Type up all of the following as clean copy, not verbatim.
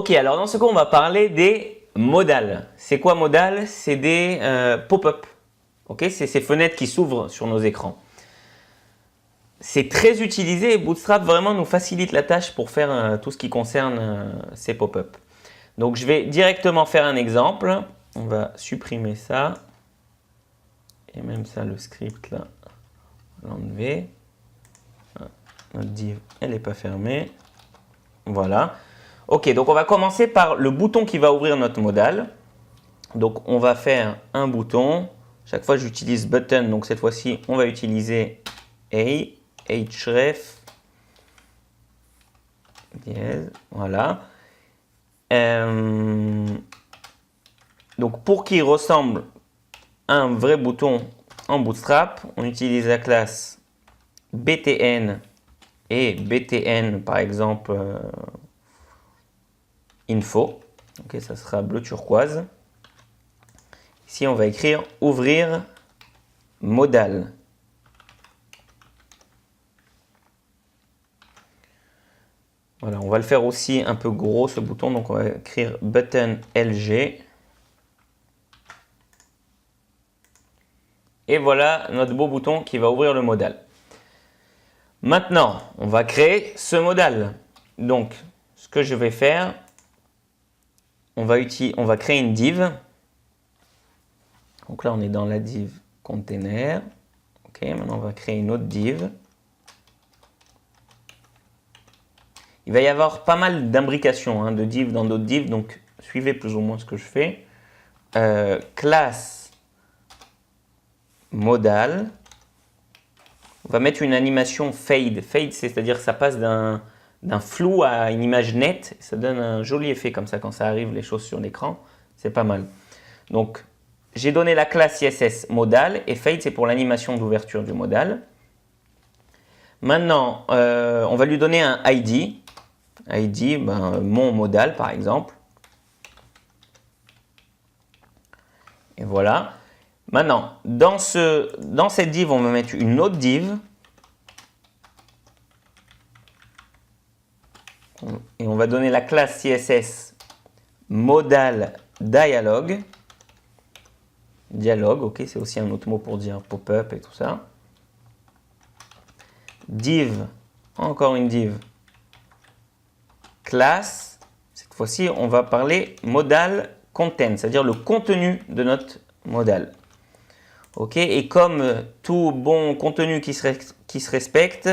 Ok, alors dans ce cours, on va parler des modales. C'est quoi modal? C'est des pop-up. Ok, c'est ces fenêtres qui s'ouvrent sur nos écrans. C'est très utilisé et Bootstrap vraiment nous facilite la tâche pour faire tout ce qui concerne ces pop-up. Donc je vais directement faire un exemple. On va supprimer ça. Et même ça, le script là, on va l'enlever. Notre div, elle n'est pas fermée. Voilà. Ok, donc on va commencer par le bouton qui va ouvrir notre modal. Donc on va faire un bouton. Chaque fois j'utilise button, donc cette fois-ci on va utiliser A, href, dièse, voilà. Donc pour qu'il ressemble à un vrai bouton en Bootstrap, on utilise la classe btn et btn par exemple info. Ok, ça sera bleu turquoise. Ici, on va écrire ouvrir modal. Voilà, on va le faire aussi un peu gros ce bouton, donc on va écrire button LG. Et voilà notre beau bouton qui va ouvrir le modal. Maintenant, on va créer ce modal. Donc, ce que je vais faire, on va créer une div. Donc là, on est dans la div container. Ok, maintenant on va créer une autre div. Il va y avoir pas mal d'imbrications de divs dans d'autres divs, donc suivez plus ou moins ce que je fais. Classe modal. On va mettre une animation fade. Fade, c'est-à-dire que ça passe d'un flou à une image nette. Ça donne un joli effet comme ça quand ça arrive les choses sur l'écran. C'est pas mal. Donc, j'ai donné la classe CSS modal et fade, c'est pour l'animation d'ouverture du modal. Maintenant, on va lui donner un ID. ID, mon modal par exemple. Et voilà. Maintenant, dans cette div, on va mettre une autre div. Et on va donner la classe CSS modal dialog. Dialogue, ok, c'est aussi un autre mot pour dire pop-up et tout ça. Div, encore une div. Classe, cette fois-ci, on va parler modal content, c'est-à-dire le contenu de notre modal. Ok, et comme tout bon contenu qui se respecte,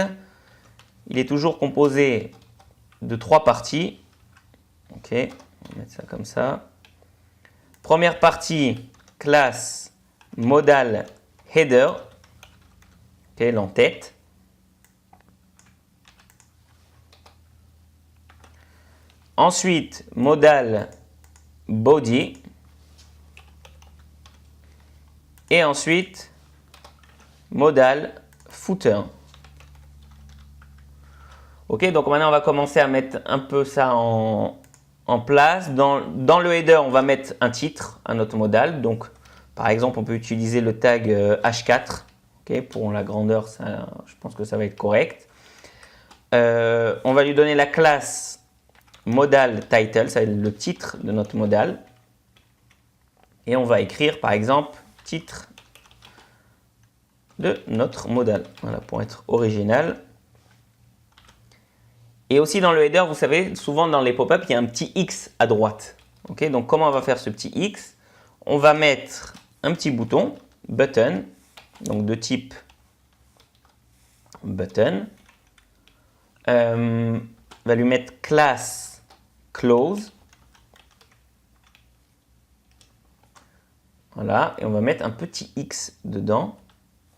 il est toujours composé de 3 parties. Ok, on va mettre ça comme ça. Première partie, classe modal header, okay, l'entête. Ensuite, modal body. Et ensuite, modal footer. Ok, donc maintenant on va commencer à mettre un peu ça en place. Dans le header, on va mettre un titre à notre modal. Donc, par exemple, on peut utiliser le tag H4. Okay, pour la grandeur, ça, je pense que ça va être correct. On va lui donner la classe modal title, ça va être le titre de notre modal. Et on va écrire, par exemple, titre de notre modal. Voilà, pour être original. Et aussi dans le header, vous savez, souvent dans les pop-up, il y a un petit X à droite. Okay, donc comment on va faire ce petit X? On va mettre un petit bouton, button, donc de type button. On va lui mettre classe close. Voilà, et on va mettre un petit X dedans.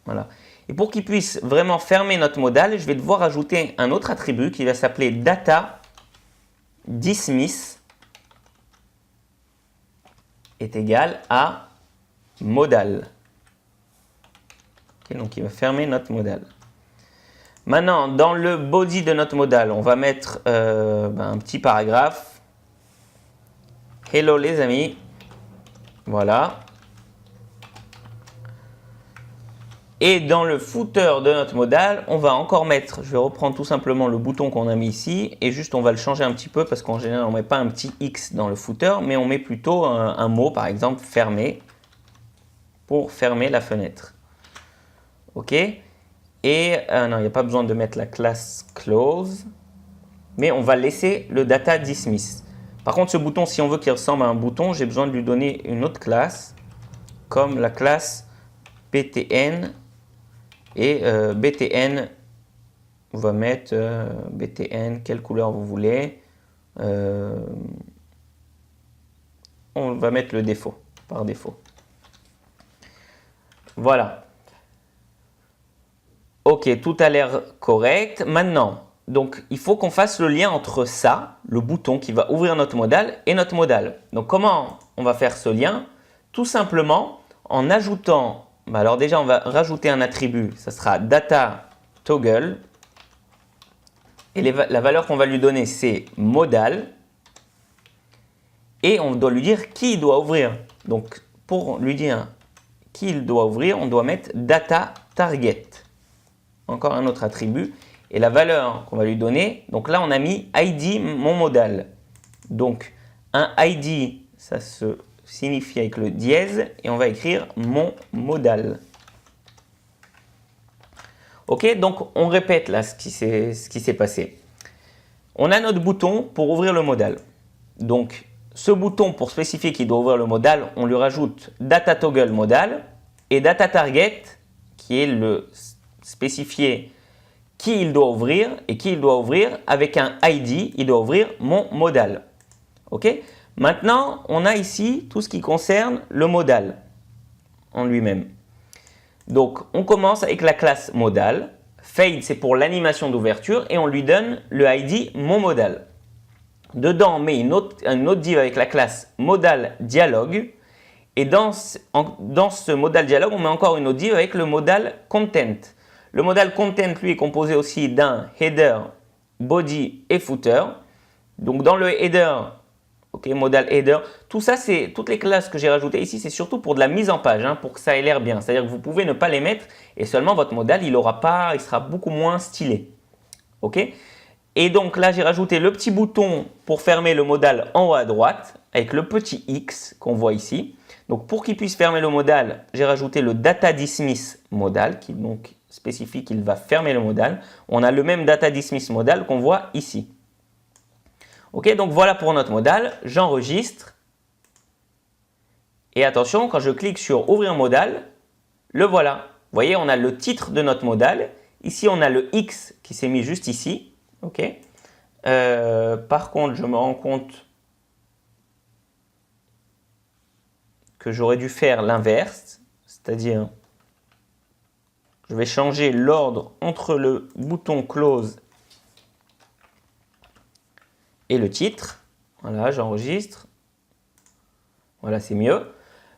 Voilà. Et pour qu'il puisse vraiment fermer notre modal, je vais devoir ajouter un autre attribut qui va s'appeler data dismiss est égal à modal. Okay, donc il va fermer notre modal. Maintenant, dans le body de notre modal, on va mettre un petit paragraphe. Hello les amis. Voilà. Et dans le footer de notre modal, on va encore mettre, je vais reprendre tout simplement le bouton qu'on a mis ici et juste on va le changer un petit peu parce qu'en général on ne met pas un petit X dans le footer, mais on met plutôt un mot, par exemple fermé, pour fermer la fenêtre. Ok. Et non, il n'y a pas besoin de mettre la classe close, mais on va laisser le data dismiss. Par contre, ce bouton, si on veut qu'il ressemble à un bouton, j'ai besoin de lui donner une autre classe, comme la classe btn. Et btn, on va mettre btn, quelle couleur vous voulez. On va mettre le défaut, par défaut. Voilà. Ok, tout a l'air correct. Maintenant, donc, il faut qu'on fasse le lien entre ça, le bouton qui va ouvrir notre modal, et notre modal. Donc, comment on va faire ce lien? Tout simplement en ajoutant, alors déjà, on va rajouter un attribut, ça sera data toggle. Et la valeur qu'on va lui donner, c'est modal. Et on doit lui dire qui il doit ouvrir. Donc, pour lui dire qui il doit ouvrir, on doit mettre data target. Encore un autre attribut. Et la valeur qu'on va lui donner, donc là on a mis ID mon modal. Donc un ID, ça se signifie avec le dièse et on va écrire mon modal. Ok, donc on répète là ce qui s'est passé. On a notre bouton pour ouvrir le modal. Donc ce bouton pour spécifier qu'il doit ouvrir le modal, on lui rajoute data toggle modal et data target qui est le spécifié qui il doit ouvrir et qui il doit ouvrir avec un ID, il doit ouvrir mon modal. Ok. Maintenant, on a ici tout ce qui concerne le modal en lui-même. Donc, on commence avec la classe modal. Fade, c'est pour l'animation d'ouverture et on lui donne le ID mon modal. Dedans, on met une autre div avec la classe modal dialogue. Et dans ce modal dialogue, on met encore une autre div avec le modal content. Le modal content, lui, est composé aussi d'un header, body et footer. Donc, dans le header, ok, modal header, tout ça, c'est toutes les classes que j'ai rajoutées ici, c'est surtout pour de la mise en page, hein, pour que ça ait l'air bien. C'est-à-dire que vous pouvez ne pas les mettre et seulement votre modal, il sera beaucoup moins stylé. Ok. Et donc là, j'ai rajouté le petit bouton pour fermer le modal en haut à droite avec le petit X qu'on voit ici. Donc, pour qu'il puisse fermer le modal, j'ai rajouté le data dismiss modal qui donc spécifie qu'il va fermer le modal. On a le même data dismiss modal qu'on voit ici. Ok, donc voilà pour notre modal. J'enregistre. Et attention, quand je clique sur ouvrir modal, le voilà. Vous voyez, on a le titre de notre modal. Ici, on a le X qui s'est mis juste ici. Ok. Par contre, je me rends compte que j'aurais dû faire l'inverse, c'est-à-dire je vais changer l'ordre entre le bouton close et le titre. Voilà, j'enregistre. Voilà, c'est mieux.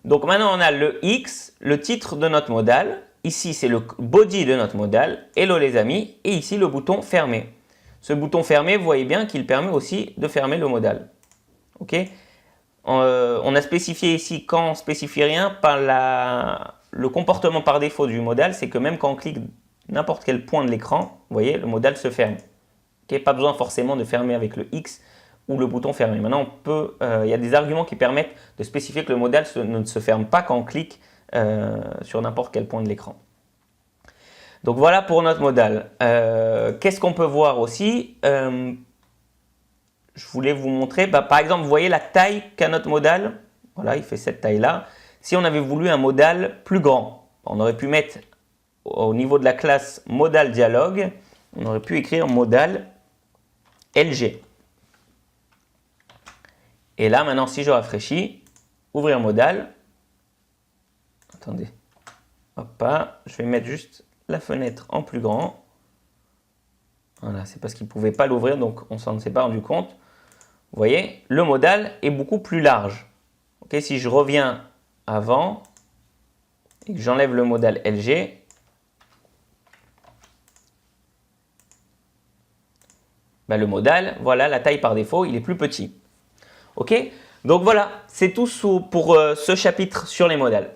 Donc maintenant, on a le X, le titre de notre modal. Ici, c'est le body de notre modal. Hello les amis. Et ici, le bouton fermé. Ce bouton fermé, vous voyez bien qu'il permet aussi de fermer le modal. Ok. On a spécifié ici, quand on ne spécifie rien, le comportement par défaut du modal, c'est que même quand on clique n'importe quel point de l'écran, vous voyez, le modal se ferme. Okay, pas besoin forcément de fermer avec le X ou le bouton fermé. Maintenant, il y a des arguments qui permettent de spécifier que le modal ne se ferme pas quand on clique sur n'importe quel point de l'écran. Donc voilà pour notre modal. Qu'est-ce qu'on peut voir aussi? Je voulais vous montrer, par exemple, vous voyez la taille qu'a notre modal. Voilà, il fait cette taille-là. Si on avait voulu un modal plus grand, on aurait pu mettre au niveau de la classe modal dialogue, on aurait pu écrire modal LG. Et là, maintenant, si je rafraîchis, ouvrir modal. Attendez. Hop, je vais mettre juste la fenêtre en plus grand. Voilà, c'est parce qu'il ne pouvait pas l'ouvrir, donc on s'en s'est pas rendu compte. Vous voyez, le modal est beaucoup plus large. Okay, si je reviens avant et que j'enlève le modal LG, ben le modal, voilà, la taille par défaut, il est plus petit. Ok, donc voilà, c'est tout pour ce chapitre sur les modals.